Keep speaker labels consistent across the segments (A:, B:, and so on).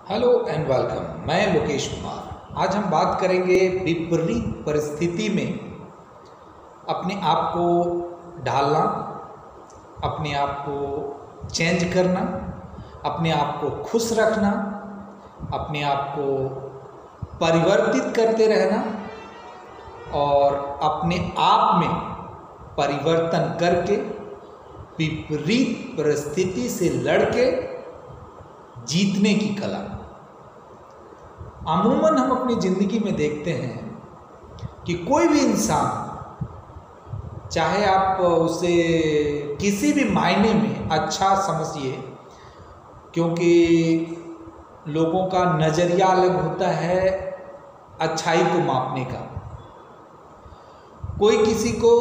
A: Hello and welcome. मैं लोकेश कुमार। आज हम बात करेंगे विपरीत परिस्थिति में अपने आप को ढालना, अपने आप को चेंज करना, अपने आप को खुश रखना, अपने आप को परिवर्तित करते रहना और अपने आप में परिवर्तन करके विपरीत परिस्थिति से लड़के जीतने की कला। अमूमन हम अपनी ज़िंदगी में देखते हैं कि कोई भी इंसान, चाहे आप उसे किसी भी मायने में अच्छा समझिए, क्योंकि लोगों का नज़रिया अलग होता है अच्छाई को मापने का। कोई किसी को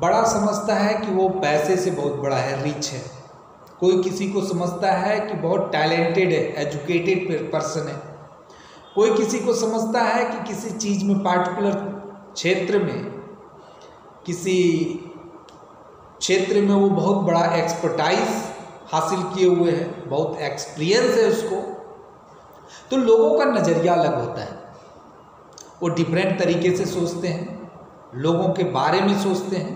A: बड़ा समझता है कि वो पैसे से बहुत बड़ा है, रिच है। कोई किसी को समझता है कि बहुत टैलेंटेड है, एजुकेटेड पर्सन है। कोई किसी को समझता है कि किसी चीज़ में, पार्टिकुलर क्षेत्र में, किसी क्षेत्र में वो बहुत बड़ा एक्सपर्टाइज हासिल किए हुए है, बहुत एक्सपीरियंस है उसको। तो लोगों का नज़रिया अलग होता है, वो डिफरेंट तरीके से सोचते हैं, लोगों के बारे में सोचते हैं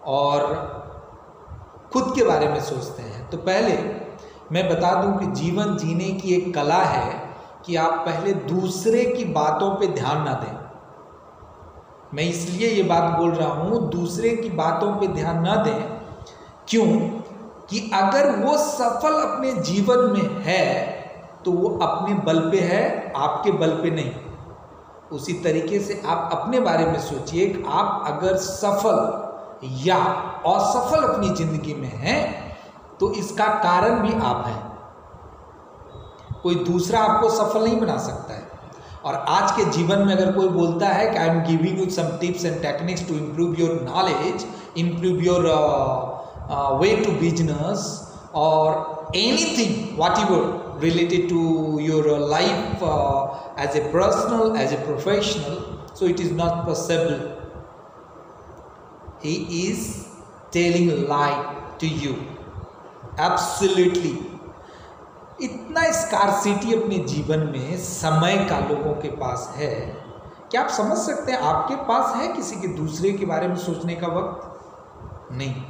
A: और खुद के बारे में सोचते हैं। तो पहले मैं बता दूं कि जीवन जीने की एक कला है कि आप पहले दूसरे की बातों पे ध्यान ना दें। मैं इसलिए ये बात बोल रहा हूँ, दूसरे की बातों पे ध्यान ना दें। क्यों? कि अगर वो सफल अपने जीवन में है तो वो अपने बल पे है, आपके बल पे नहीं। उसी तरीके से आप अपने बारे में सोचिए कि आप अगर सफल या असफल अपनी जिंदगी में हैं तो इसका कारण भी आप हैं। कोई दूसरा आपको सफल नहीं बना सकता है। और आज के जीवन में अगर कोई बोलता है कि I am giving you some tips and techniques to improve your knowledge, improve your way to business और anything whatever related to your life as a personal, as a professional, so it is not possible. He is telling lie to you. Absolutely. इतना scarcity अपने जीवन में समय का लोगों के पास है कि आप समझ सकते हैं आपके पास है किसी के दूसरे के बारे में सोचने का वक्त नहीं।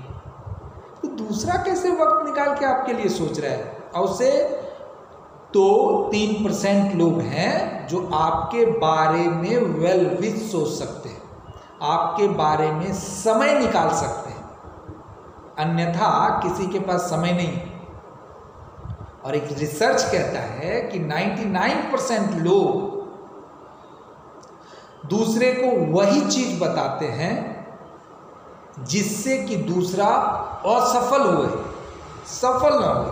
A: तो दूसरा कैसे वक्त निकाल के आपके लिए सोच रहा है? और उसे तो 3% लोग हैं जो आपके बारे में वेल विश सोच सकते हैं, आपके बारे में समय निकाल सकते हैं, अन्यथा किसी के पास समय नहीं। और एक रिसर्च कहता है कि 99% लोग दूसरे को वही चीज बताते हैं जिससे कि दूसरा असफल हुए, सफल ना हो।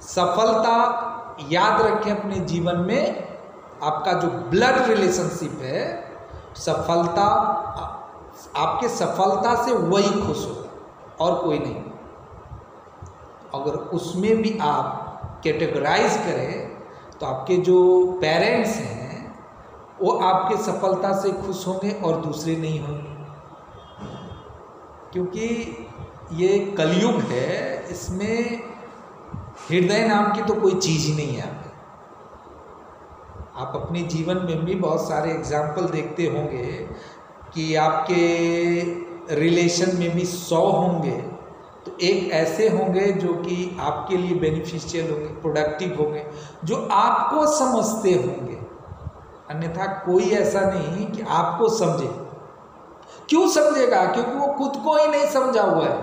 A: सफलता याद रखें अपने जीवन में, आपका जो ब्लड रिलेशनशिप है, सफलता, आपके सफलता से वही खुश होगा और कोई नहीं। अगर उसमें भी आप कैटेगराइज करें तो आपके जो पेरेंट्स हैं वो आपके सफलता से खुश होंगे और दूसरे नहीं होंगे, क्योंकि ये कलयुग है, इसमें हृदय नाम की तो कोई चीज़ ही नहीं है। आप अपने जीवन में भी बहुत सारे एग्जाम्पल देखते होंगे कि आपके रिलेशन में भी 100 होंगे तो एक ऐसे होंगे जो कि आपके लिए बेनिफिशियल होंगे, प्रोडक्टिव होंगे, जो आपको समझते होंगे। अन्यथा कोई ऐसा नहीं कि आपको समझे। क्यों समझेगा? क्योंकि वो खुद को ही नहीं समझा हुआ है।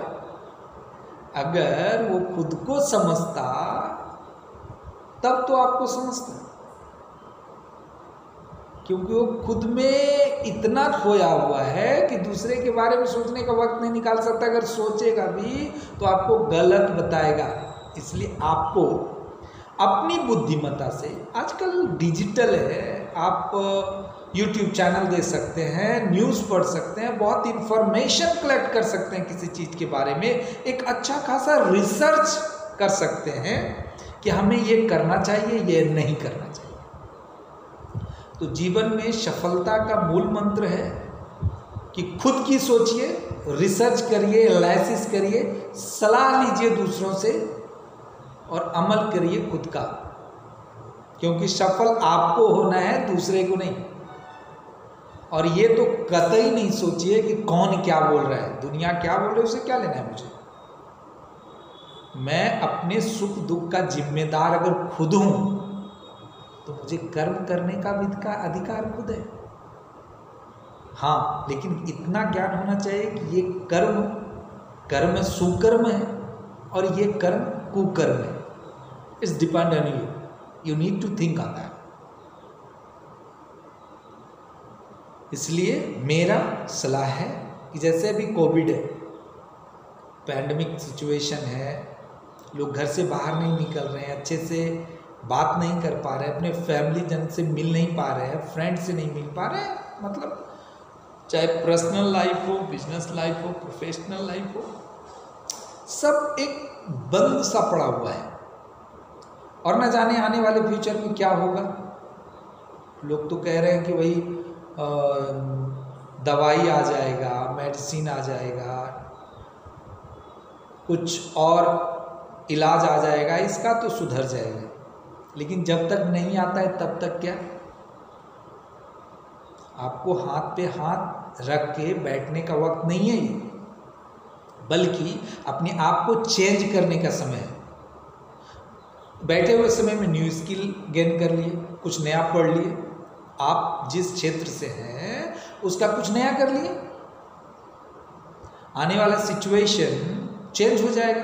A: अगर वो खुद को समझता तब तो आपको समझता, क्योंकि वो खुद में इतना खोया हुआ है कि दूसरे के बारे में सोचने का वक्त नहीं निकाल सकता। अगर सोचेगा भी तो आपको गलत बताएगा। इसलिए आपको अपनी बुद्धिमत्ता से, आजकल डिजिटल है, आप YouTube चैनल देख सकते हैं, न्यूज़ पढ़ सकते हैं, बहुत इंफॉर्मेशन कलेक्ट कर सकते हैं किसी चीज़ के बारे में, एक अच्छा खासा रिसर्च कर सकते हैं कि हमें ये करना चाहिए, ये नहीं करना चाहिए। तो जीवन में सफलता का मूल मंत्र है कि खुद की सोचिए, रिसर्च करिए, एनालिसिस करिए, सलाह लीजिए दूसरों से और अमल करिए खुद का, क्योंकि सफल आपको होना है, दूसरे को नहीं। और ये तो कतई नहीं सोचिए कि कौन क्या बोल रहा है, दुनिया क्या बोल रही है, उसे क्या लेना है मुझे। मैं अपने सुख दुख का जिम्मेदार अगर खुद हूं तो मुझे कर्म करने का भी अधिकार खुद है। हाँ, लेकिन इतना ज्ञान होना चाहिए कि ये कर्म सुकर्म है और ये कर्म कुकर्म है। It's depend on you, you need to think on that. इसलिए मेरा सलाह है कि जैसे अभी कोविड है, पैंडमिक सिचुएशन है, लोग घर से बाहर नहीं निकल रहे हैं, अच्छे से बात नहीं कर पा रहे हैं, अपने फैमिली जन से मिल नहीं पा रहे हैं, फ्रेंड से नहीं मिल पा रहे हैं, मतलब चाहे पर्सनल लाइफ हो, बिजनेस लाइफ हो, प्रोफेशनल लाइफ हो, सब एक बंद सा पड़ा हुआ है। और न जाने आने वाले फ्यूचर में क्या होगा। लोग तो कह रहे हैं कि भाई दवाई आ जाएगा, मेडिसिन आ जाएगा, कुछ और इलाज आ जाएगा, इसका तो सुधर जाएगा। लेकिन जब तक नहीं आता है तब तक क्या, आपको हाथ पे हाथ रख के बैठने का वक्त नहीं है ये, बल्कि अपने आप को चेंज करने का समय है। बैठे हुए समय में न्यू स्किल गेन कर लिए, कुछ नया पढ़ लिए, आप जिस क्षेत्र से हैं उसका कुछ नया कर लिए, आने वाला सिचुएशन चेंज हो जाएगा।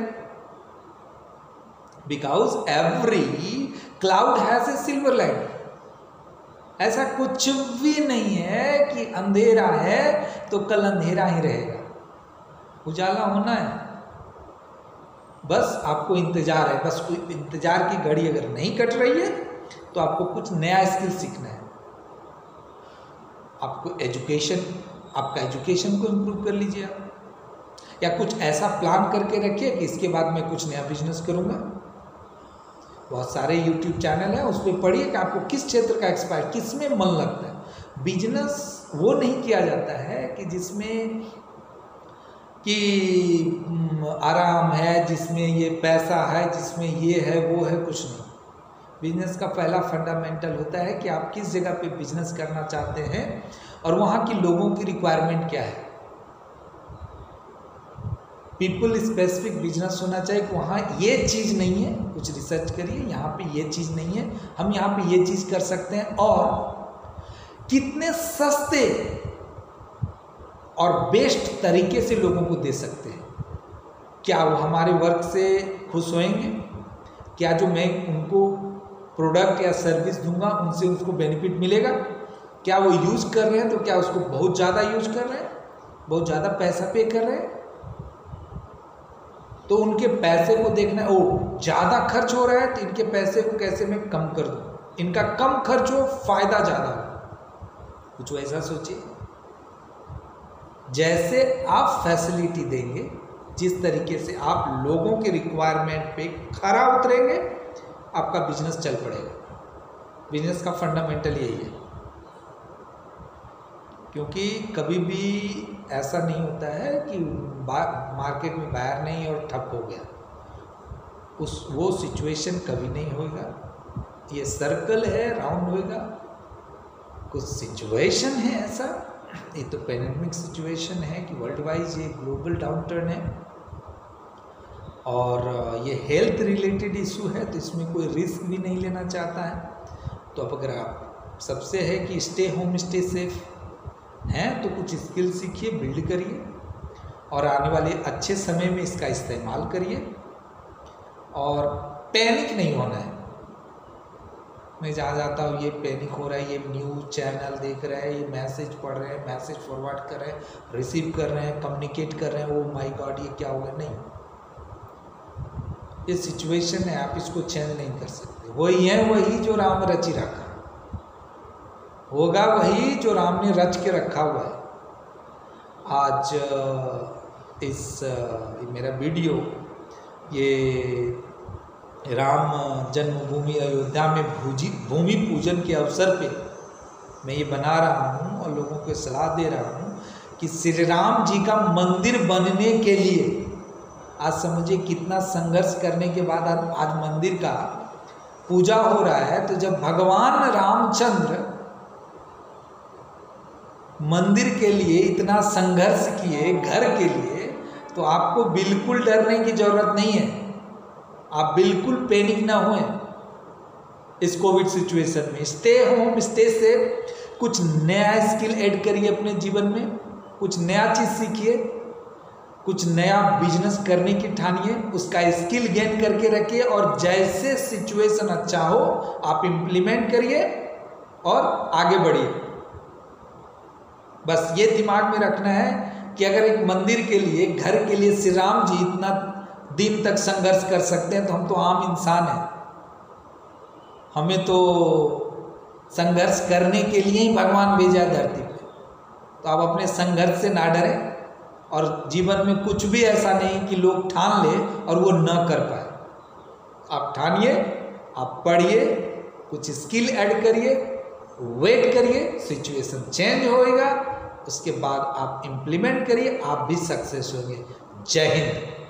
A: Because every cloud has a silver line. ऐसा कुछ भी नहीं है कि अंधेरा है तो कल अंधेरा ही रहेगा, उजाला होना है। बस आपको इंतजार है, बस कोई इंतजार की घड़ी अगर नहीं कट रही है तो आपको कुछ नया स्किल सीखना है। आपको आपका एजुकेशन को इम्प्रूव कर लीजिए आप, या कुछ ऐसा प्लान करके रखिए कि इसके बाद मैं कुछ नया बिजनेस करूंगा। बहुत सारे YouTube चैनल हैं, उस पर पढ़िए कि आपको किस क्षेत्र का एक्सपर्ट, किस में मन लगता है। बिजनेस वो नहीं किया जाता है कि जिसमें कि आराम है, जिसमें ये पैसा है, जिसमें ये है वो है, कुछ नहीं। बिजनेस का पहला फंडामेंटल होता है कि आप किस जगह पे बिजनेस करना चाहते हैं और वहाँ की लोगों की रिक्वायरमेंट क्या है। पीपल स्पेसिफिक बिजनेस होना चाहिए कि वहाँ ये चीज़ नहीं है, कुछ रिसर्च करिए, यहाँ पे ये चीज़ नहीं है, हम यहाँ पे ये चीज़ कर सकते हैं, और कितने सस्ते और बेस्ट तरीके से लोगों को दे सकते हैं। क्या वो हमारे वर्क से खुश होंगे? क्या जो मैं उनको प्रोडक्ट या सर्विस दूंगा उनसे उसको बेनिफिट मिलेगा? क्या वो यूज़ कर रहे हैं तो क्या उसको बहुत ज़्यादा यूज कर रहे हैं, बहुत ज़्यादा पैसा पे कर रहे हैं? तो उनके पैसे को देखना है, ओ ज़्यादा खर्च हो रहा है तो इनके पैसे को कैसे मैं कम कर दूँ, इनका कम खर्च हो, फायदा ज़्यादा हो। कुछ वैसा सोचिए। जैसे आप फैसिलिटी देंगे, जिस तरीके से आप लोगों के रिक्वायरमेंट पे खरा उतरेंगे, आपका बिजनेस चल पड़ेगा। बिजनेस का फंडामेंटल यही है, क्योंकि कभी भी ऐसा नहीं होता है कि मार्केट में बायर नहीं और ठप हो गया, वो सिचुएशन कभी नहीं होगा। ये सर्कल है, राउंड होगा। कुछ सिचुएशन है ऐसा, ये तो पैंडेमिक सिचुएशन है कि वर्ल्ड वाइज ये ग्लोबल डाउनटर्न है, और ये हेल्थ रिलेटेड इशू है, तो इसमें कोई रिस्क भी नहीं लेना चाहता है। तो अब अगर आप सबसे है कि स्टे होम स्टे सेफ हैं, तो कुछ स्किल सीखिए, बिल्ड करिए, और आने वाले अच्छे समय में इसका इस्तेमाल करिए, और पैनिक नहीं होना है। मैं जहाँ जाता हूँ ये पैनिक हो रहा है, ये न्यूज़ चैनल देख रहे हैं, ये मैसेज पढ़ रहे हैं, मैसेज फॉरवर्ड कर रहे हैं, रिसीव कर रहे हैं, कम्युनिकेट कर रहे हैं, ओ माय गॉड ये क्या हो गया, नहीं। ये सिचुएशन है, आप इसको चेंज नहीं कर सकते। वही है, वही जो राम ने रची रखा होगा, वही जो राम ने रच के रखा हुआ है। आज मेरा वीडियो ये राम जन्मभूमि अयोध्या में भूमि पूजन के अवसर पे मैं ये बना रहा हूँ और लोगों को सलाह दे रहा हूँ कि श्री राम जी का मंदिर बनने के लिए आज समझिए कितना संघर्ष करने के बाद आज मंदिर का पूजा हो रहा है। तो जब भगवान रामचंद्र मंदिर के लिए इतना संघर्ष किए घर के लिए, तो आपको बिल्कुल डरने की जरूरत नहीं है। आप बिल्कुल पैनिक ना हों इस कोविड सिचुएशन में। स्टे होम, स्टे सेफ, कुछ नया स्किल ऐड करिए अपने जीवन में, कुछ नया चीज़ सीखिए, कुछ नया बिजनेस करने की ठानिए, उसका स्किल गेन करके रखिए और जैसे सिचुएशन अच्छा हो आप इम्प्लीमेंट करिए और आगे बढ़िए। बस ये दिमाग में रखना है कि अगर एक मंदिर के लिए, घर के लिए श्री राम जी इतना दिन तक संघर्ष कर सकते हैं, तो हम तो आम इंसान हैं, हमें तो संघर्ष करने के लिए ही भगवान भेजा है धरती पे। तो आप अपने संघर्ष से ना डरें और जीवन में कुछ भी ऐसा नहीं कि लोग ठान ले और वो न कर पाए। आप ठानिए, आप पढ़िए, कुछ स्किल ऐड करिए, वेट करिए, सिचुएशन चेंज होएगा, उसके बाद आप इम्प्लीमेंट करिए, आप भी सक्सेस होंगे। जय हिंद।